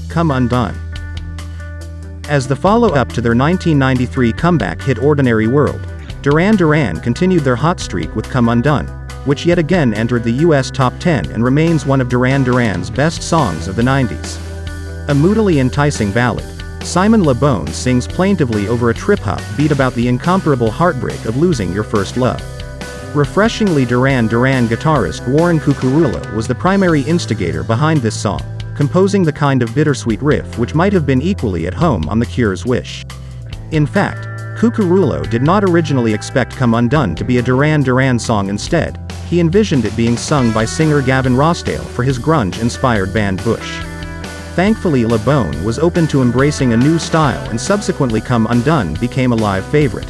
Come Undone. As the follow-up to their 1993 comeback hit Ordinary World, Duran Duran continued their hot streak with Come Undone, which yet again entered the US top 10 and remains one of Duran Duran's best songs of the 90s. A moodily enticing ballad, Simon Le Bon sings plaintively over a trip-hop beat about the incomparable heartbreak of losing your first love. Refreshingly, Duran Duran guitarist Warren Cuccurullo was the primary instigator behind this song, composing the kind of bittersweet riff which might have been equally at home on The Cure's Wish. In fact, Cuccurullo did not originally expect Come Undone to be a Duran Duran song. Instead, he envisioned it being sung by singer Gavin Rossdale for his grunge-inspired band Bush. Thankfully, Le Bon was open to embracing a new style, and subsequently Come Undone became a live favorite.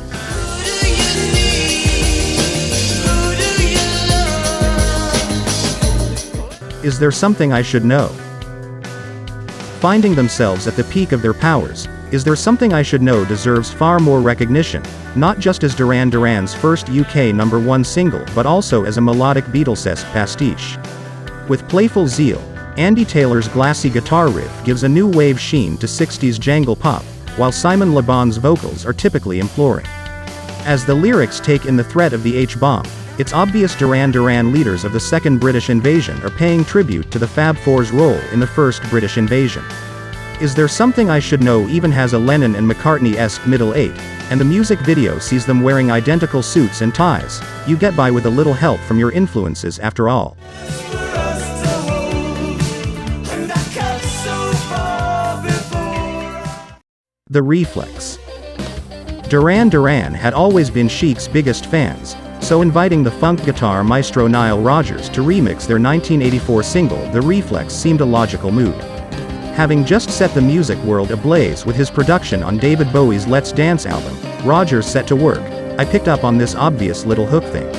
Is there something I should know? Finding themselves at the peak of their powers, Is There Something I Should Know deserves far more recognition, not just as Duran Duran's first UK #1 single but also as a melodic Beatles-esque pastiche. With playful zeal, Andy Taylor's glassy guitar riff gives a new wave sheen to 60s jangle pop, while Simon Le Bon's vocals are typically imploring. As the lyrics take in the threat of the H-bomb, it's obvious Duran Duran leaders of the Second British Invasion are paying tribute to the Fab Four's role in the First British Invasion. Is There Something I Should Know even has a Lennon and McCartney-esque middle eight, and the music video sees them wearing identical suits and ties. You get by with a little help from your influences after all. The Reflex. Duran Duran had always been Chic's biggest fans, so inviting the funk guitar maestro Nile Rodgers to remix their 1984 single The Reflex seemed a logical move. Having just set the music world ablaze with his production on David Bowie's Let's Dance album, Rodgers set to work. I picked up on this obvious little hook thing.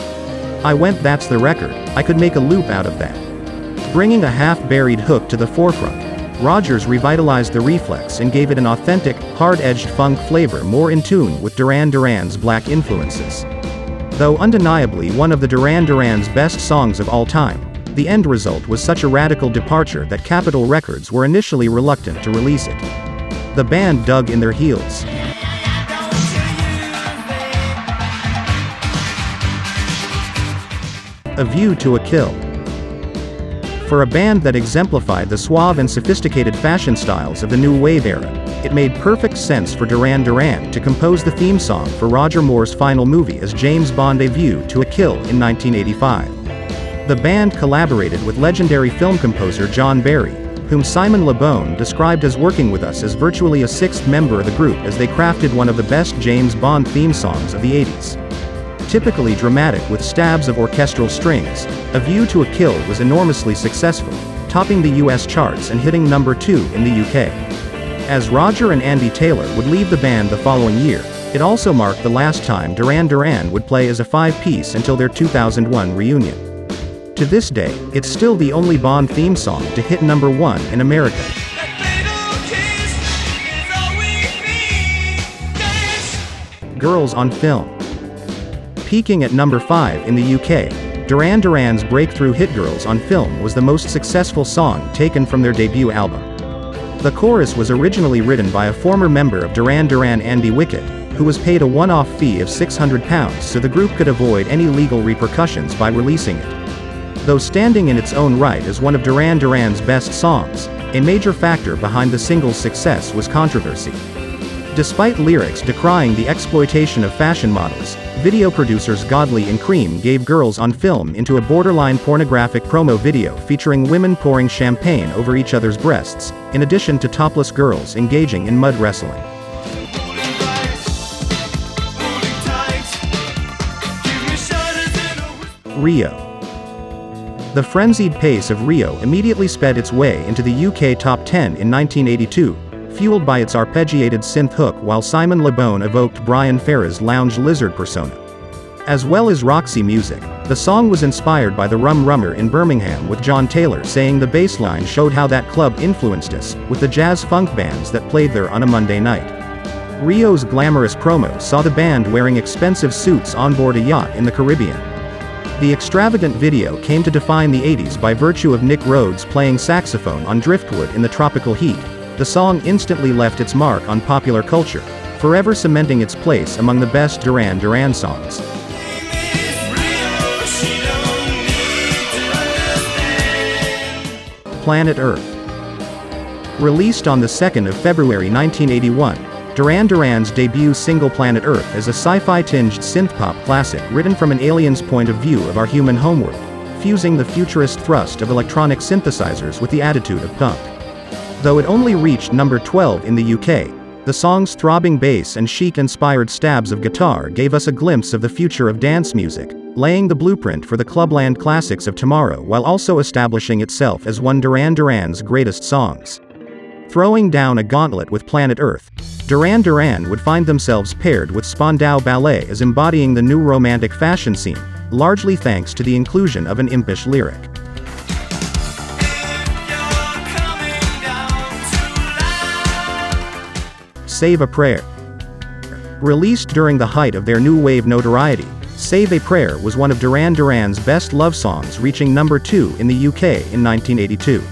I went, that's the record, I could make a loop out of that. Bringing a half-buried hook to the forefront, Rodgers revitalized the Reflex and gave it an authentic, hard-edged funk flavor more in tune with Duran Duran's black influences. Though undeniably one of the Duran Duran's best songs of all time, the end result was such a radical departure that Capitol Records were initially reluctant to release it. The band dug in their heels. A View to a Kill. For a band that exemplified the suave and sophisticated fashion styles of the new wave era, it made perfect sense for Duran Duran to compose the theme song for Roger Moore's final movie as James Bond: A View to a Kill in 1985. The band collaborated with legendary film composer John Barry, whom Simon Le Bon described as working with us as virtually a sixth member of the group as they crafted one of the best James Bond theme songs of the 80s. Typically dramatic with stabs of orchestral strings, A View to a Kill was enormously successful, topping the US charts and hitting #2 in the UK. As Roger and Andy Taylor would leave the band the following year, it also marked the last time Duran Duran would play as a five-piece until their 2001 reunion. To this day, it's still the only Bond theme song to hit #1 in America. Girls on Film. Peaking at #5 in the UK, Duran Duran's breakthrough hit Girls on Film was the most successful song taken from their debut album. The chorus was originally written by a former member of Duran Duran, Andy Wickett, who was paid a one-off fee of £600 so the group could avoid any legal repercussions by releasing it. Though standing in its own right as one of Duran Duran's best songs, a major factor behind the single's success was controversy. Despite lyrics decrying the exploitation of fashion models, video producers Godley and Cream gave Girls on Film into a borderline pornographic promo video featuring women pouring champagne over each other's breasts, in addition to topless girls engaging in mud wrestling. Rio. The frenzied pace of Rio immediately sped its way into the UK top 10 in 1982, fueled by its arpeggiated synth hook while Simon Le Bon evoked Brian Ferra's lounge lizard persona. As well as Roxy music, the song was inspired by the Rum Rummer in Birmingham, with John Taylor saying the bass line showed how that club influenced us, with the jazz-funk bands that played there on a Monday night. Rio's glamorous promo saw the band wearing expensive suits on board a yacht in the Caribbean. The extravagant video came to define the 80s by virtue of Nick Rhodes playing saxophone on driftwood in the tropical heat, the song instantly left its mark on popular culture, forever cementing its place among the best Duran Duran songs. Planet Earth. Released on the 2nd of February 1981, Duran Duran's debut single Planet Earth is a sci-fi tinged synth-pop classic written from an alien's point of view of our human homeworld, fusing the futurist thrust of electronic synthesizers with the attitude of punk. Though it only reached number 12 in the UK, the song's throbbing bass and chic-inspired stabs of guitar gave us a glimpse of the future of dance music, laying the blueprint for the clubland classics of tomorrow while also establishing itself as one Duran Duran's greatest songs. Throwing down a gauntlet with Planet Earth, Duran Duran would find themselves paired with Spandau Ballet as embodying the new romantic fashion scene, largely thanks to the inclusion of an impish lyric. Save a Prayer. Released during the height of their new wave notoriety, Save a Prayer was one of Duran Duran's best love songs, reaching number 2 in the UK in 1982.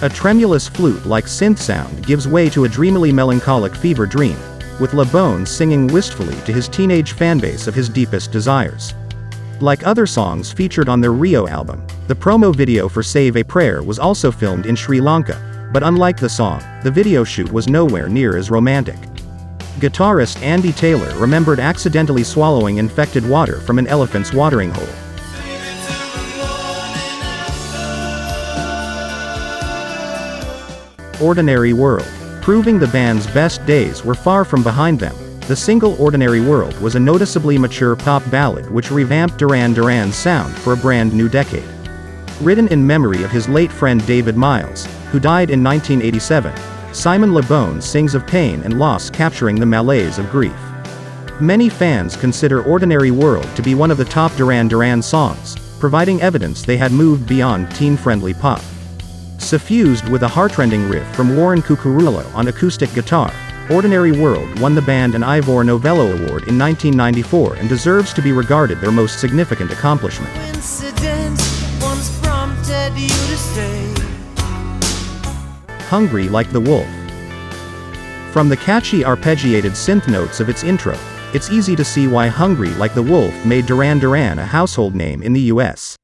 A tremulous flute-like synth sound gives way to a dreamily melancholic fever dream, with Le Bon singing wistfully to his teenage fanbase of his deepest desires. Like other songs featured on their Rio album, the promo video for Save a Prayer was also filmed in Sri Lanka, but unlike the song, the video shoot was nowhere near as romantic. Guitarist Andy Taylor remembered accidentally swallowing infected water from an elephant's watering hole. Ordinary World. Proving the band's best days were far from behind them, the single Ordinary World was a noticeably mature pop ballad which revamped Duran Duran's sound for a brand new decade. Written in memory of his late friend David Miles, who died in 1987, Simon Le Bon sings of pain and loss, capturing the malaise of grief. Many fans consider Ordinary World to be one of the top Duran Duran songs, providing evidence they had moved beyond teen-friendly pop. Suffused with a heartrending riff from Warren Cuccurullo on acoustic guitar, Ordinary World won the band an Ivor Novello Award in 1994 and deserves to be regarded their most significant accomplishment. Hungry Like the Wolf. From the catchy arpeggiated synth notes of its intro, it's easy to see why Hungry Like the Wolf made Duran Duran a household name in the US.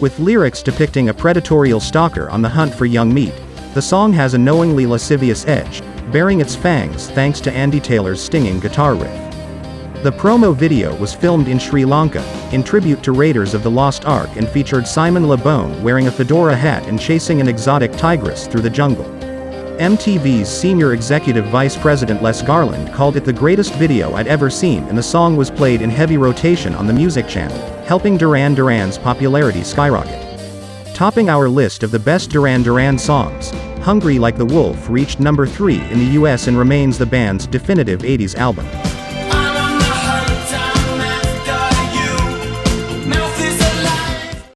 With lyrics depicting a predatorial stalker on the hunt for young meat, the song has a knowingly lascivious edge, bearing its fangs thanks to Andy Taylor's stinging guitar riff. The promo video was filmed in Sri Lanka, in tribute to Raiders of the Lost Ark, and featured Simon Le Bon wearing a fedora hat and chasing an exotic tigress through the jungle. MTV's senior executive vice president Les Garland called it the greatest video I'd ever seen, and the song was played in heavy rotation on the Music Channel, helping Duran Duran's popularity skyrocket. Topping our list of the best Duran Duran songs, Hungry Like the Wolf reached number 3 in the US and remains the band's definitive 80s album.